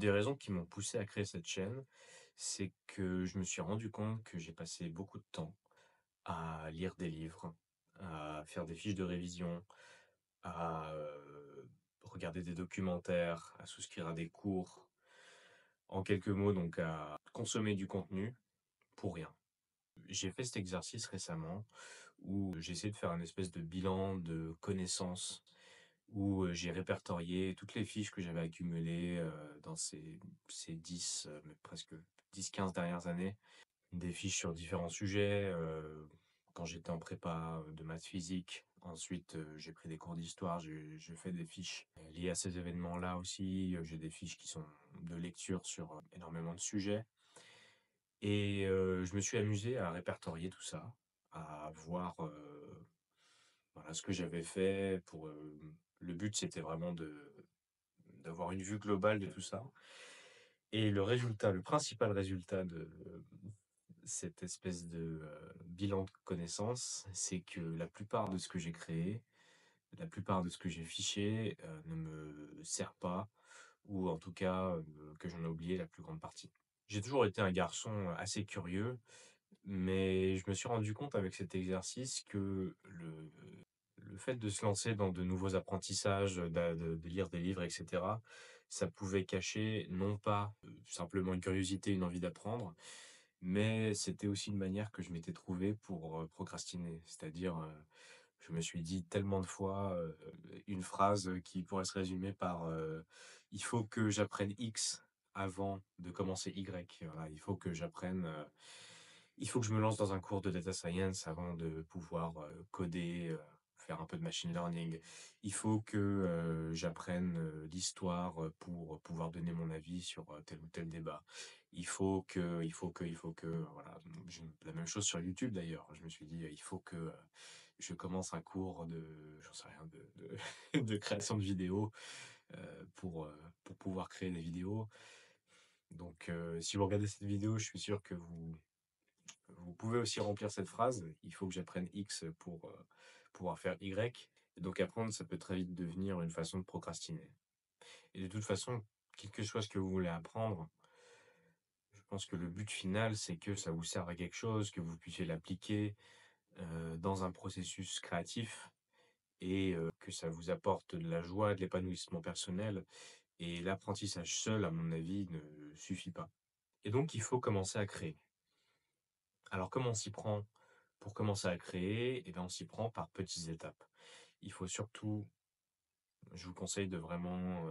des raisons qui m'ont poussé à créer cette chaîne, c'est que je me suis rendu compte que j'ai passé beaucoup de temps à lire des livres, à faire des fiches de révision, à regarder des documentaires, à souscrire à des cours. En quelques mots, donc à consommer du contenu pour rien. J'ai fait cet exercice récemment où j'ai essayé de faire un espèce de bilan de connaissances, où j'ai répertorié toutes les fiches que j'avais accumulées dans ces 10, presque 10-15 dernières années. Des fiches sur différents sujets, quand j'étais en prépa de maths physique. Ensuite, j'ai pris des cours d'histoire, j'ai fait des fiches liées à ces événements-là aussi. J'ai des fiches qui sont de lecture sur énormément de sujets. Et je me suis amusé à répertorier tout ça, à voir voilà, ce que j'avais fait pour, le but, c'était vraiment d'avoir une vue globale de tout ça. Et le résultat, le principal résultat de cette espèce de bilan de connaissances, c'est que la plupart de ce que j'ai créé, la plupart de ce que j'ai fiché ne me sert pas, ou en tout cas que j'en ai oublié la plus grande partie. J'ai toujours été un garçon assez curieux, mais je me suis rendu compte avec cet exercice que le fait de se lancer dans de nouveaux apprentissages, de lire des livres, etc., ça pouvait cacher non pas simplement une curiosité, une envie d'apprendre, mais c'était aussi une manière que je m'étais trouvé pour procrastiner. C'est-à-dire, je me suis dit tellement de fois une phrase qui pourrait se résumer par il faut que j'apprenne X avant de commencer Y. Voilà, il faut que j'apprenne, il faut que je me lance dans un cours de data science avant de pouvoir coder, faire un peu de machine learning. Il faut que j'apprenne l'histoire pour pouvoir donner mon avis sur tel ou tel débat. Voilà. La même chose sur YouTube d'ailleurs. Je me suis dit, il faut que je commence un cours j'en sais rien, de création de vidéos pour pouvoir créer des vidéos. Donc, si vous regardez cette vidéo, je suis sûr que vous pouvez aussi remplir cette phrase. Il faut que j'apprenne X pour pouvoir faire Y. Et donc, apprendre, ça peut très vite devenir une façon de procrastiner. Et de toute façon, quel que soit ce que vous voulez apprendre, je pense que le but final, c'est que ça vous serve à quelque chose, que vous puissiez l'appliquer dans un processus créatif et que ça vous apporte de la joie, de l'épanouissement personnel. Et l'apprentissage seul, à mon avis, ne suffit pas. Et donc, il faut commencer à créer. Alors, comment on s'y prend pour commencer à créer? Eh bien, on s'y prend par petites étapes. Il faut surtout, je vous conseille de vraiment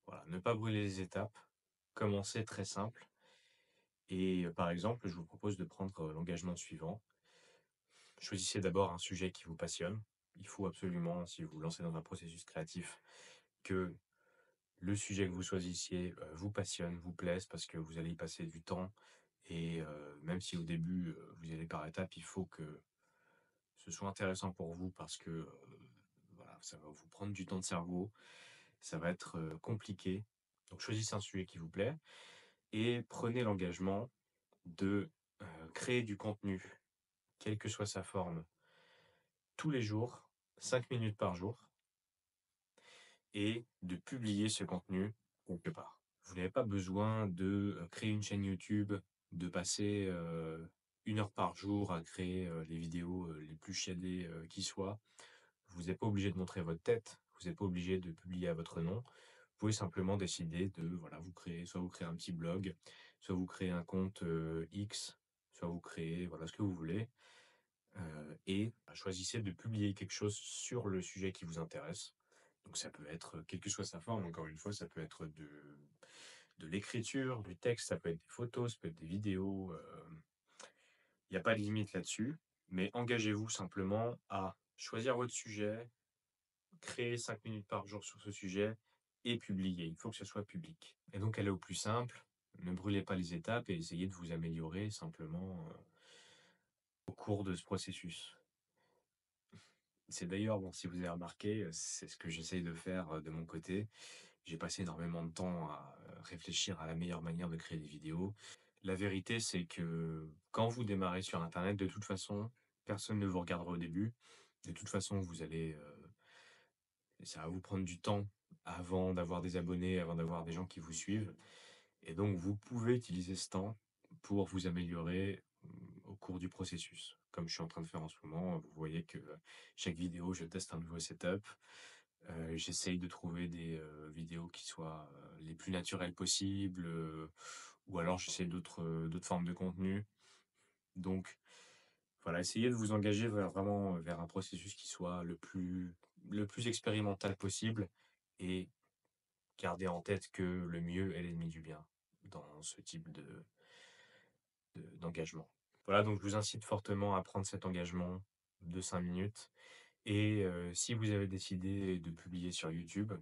voilà, ne pas brûler les étapes, commencer très simple. Et par exemple, je vous propose de prendre l'engagement suivant. Choisissez d'abord un sujet qui vous passionne. Il faut absolument, si vous vous lancez dans un processus créatif, que le sujet que vous choisissiez vous passionne, vous plaise, parce que vous allez y passer du temps. Et même si au début, vous y allez par étapes, il faut que ce soit intéressant pour vous parce que voilà, ça va vous prendre du temps de cerveau, ça va être compliqué. Donc choisissez un sujet qui vous plaît et prenez l'engagement de créer du contenu, quelle que soit sa forme, tous les jours, 5 minutes par jour, et de publier ce contenu quelque part. Vous n'avez pas besoin de créer une chaîne YouTube, de passer 1 heure par jour à créer les vidéos les plus chiadées qui soient. Vous n'êtes pas obligé de montrer votre tête, vous n'êtes pas obligé de publier à votre nom. Vous pouvez simplement décider de, voilà, soit vous créez un petit blog, soit vous créez un compte X, soit vous créez, voilà, ce que vous voulez. Et choisissez de publier quelque chose sur le sujet qui vous intéresse. Donc ça peut être, quelle que soit sa forme, encore une fois, ça peut être de l'écriture, du texte, ça peut être des photos, ça peut être des vidéos. Il n'y a pas de limite là-dessus, mais engagez-vous simplement à choisir votre sujet, créer 5 minutes par jour sur ce sujet et publier. Il faut que ce soit public. Et donc allez au plus simple, ne brûlez pas les étapes et essayez de vous améliorer simplement au cours de ce processus. C'est d'ailleurs, bon, si vous avez remarqué, c'est ce que j'essaye de faire de mon côté. J'ai passé énormément de temps à réfléchir à la meilleure manière de créer des vidéos. La vérité, c'est que quand vous démarrez sur Internet, de toute façon, personne ne vous regardera au début. De toute façon, ça va vous prendre du temps avant d'avoir des abonnés, avant d'avoir des gens qui vous suivent. Et donc, vous pouvez utiliser ce temps pour vous améliorer au cours du processus. Comme je suis en train de faire en ce moment, vous voyez que chaque vidéo, je teste un nouveau setup. J'essaye de trouver des vidéos qui soient les plus naturelles possibles, ou alors j'essaie d'autres formes de contenu. Donc, voilà, essayez de vous engager vraiment vers un processus qui soit le plus expérimental possible et gardez en tête que le mieux est l'ennemi du bien dans ce type d'engagement. Voilà, donc je vous incite fortement à prendre cet engagement de 5 minutes. Et si vous avez décidé de publier sur YouTube,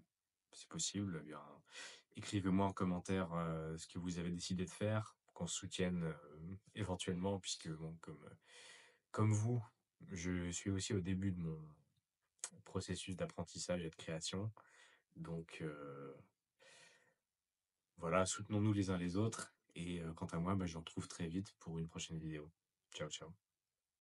c'est possible, eh bien, écrivez-moi en commentaire ce que vous avez décidé de faire, qu'on se soutienne éventuellement, puisque bon, comme vous, je suis aussi au début de mon processus d'apprentissage et de création. Donc voilà, soutenons-nous les uns les autres. Et quant à moi, bah, je vous retrouve très vite pour une prochaine vidéo. Ciao, ciao.